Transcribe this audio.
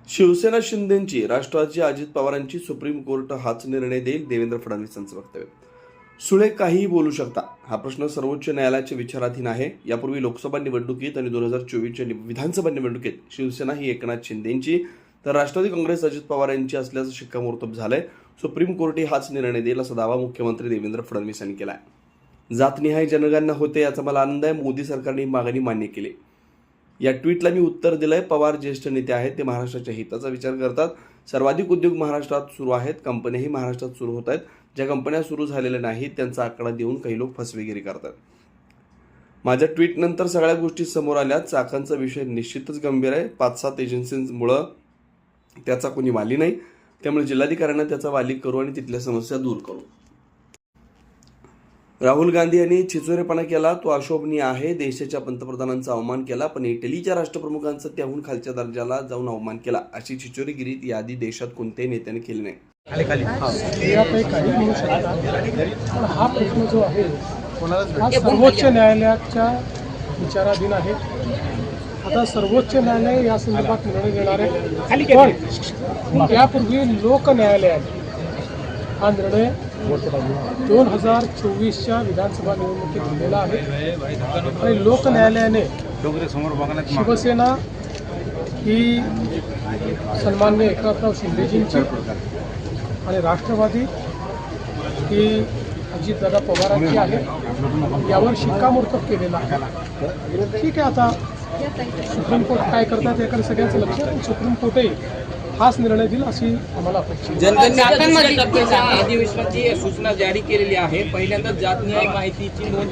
शिवसेना शिंदेची राष्ट्रवादी अजित पवारांची supreme court हाच निर्णय देईल, देवेंद्र फडणवीसांचं वक्तव्य. सुळे काहीही बोलू शकता, हा प्रश्न सर्वोच्च न्यायालयाच्या विचाराधीन आहे. यापूर्वी लोकसभा निवडणुकीत आणि 2024च्या विधानसभा निवडणुकीत शिवसेना ही एकनाथ शिंदेची तर राष्ट्रवादी काँग्रेस अजित पवार यांची असल्याचं शिक्कामोर्तब झालंय. सुप्रीम कोर्ट हाच निर्णय देईल असा दावा मुख्यमंत्री देवेंद्र फडणवीस यांनी केला आहे. जातनिहाय जनगणना होते याचा मला आनंद आहे. मोदी सरकारने ही मागणी मान्य केली. या ट्विटला मी उत्तर दिलंय. पवार ज्येष्ठ नेते आहेत, ते महाराष्ट्राच्या हिताचा विचार करतात. सर्वाधिक उद्योग महाराष्ट्रात सुरू आहेत, कंपन्याही महाराष्ट्रात सुरू होत आहेत. ज्या कंपन्या सुरू झालेल्या नाहीत त्यांचा आकडा देऊन काही लोक फसवेगिरी करतात. माझ्या ट्विटनंतर सगळ्या गोष्टी समोर आल्या. चाकांचा विषय निश्चितच गंभीर आहे. 5-7 एजन्सींमुळं त्याचा कोणी वाली नाही, त्यामुळे जिल्हाधिकाऱ्यांना त्याचा वाली करू आणि तिथल्या समस्या दूर करू. राहुल गांधी यांनी छिचोरेपणा केला, तो अशोभनीय आहे. देशाच्या पंतप्रधानांचा अवमान केला, पण इटलीच्या राष्ट्रप्रमुखांचा त्याहून खालच्या दर्जाला जाऊन अवमान केला. अशी छिचोरेगिरी याआधी देशात कोणत्याही नेत्याने केली नाही. काही म्हणू शकतात, पण हा प्रश्न जो आहे हा सर्वोच्च न्यायालयाच्या विचाराधीन आहे. आता सर्वोच्च न्यायालय या संदर्भात निर्णय देणार आहे, पण त्यापूर्वी लोक न्यायालयाने हा निर्णय 2024च्या विधानसभा निवडणुकीत दिलेला आहे. आणि लोक न्यायालयाने शिवसेना ही सन्माननीय एकनाथराव शिंदेजींची आणि राष्ट्रवादी ही अजितदादा पवारांची आहे, यावर शिक्कामोर्तब केलेला आहे. ठीक आहे, आता सुप्रीम कोर्ट काय करतात याकडे सगळ्यांचं लक्ष आहे. सुप्रीम कोर्टही हाच निर्णय दिला अशी आम्हाला अपेक्षा. जनगणनेच्या अधिवेशनाची सूचना जारी केलेली आहे. पहिल्यांदा जात न्याय माहितीची नोंद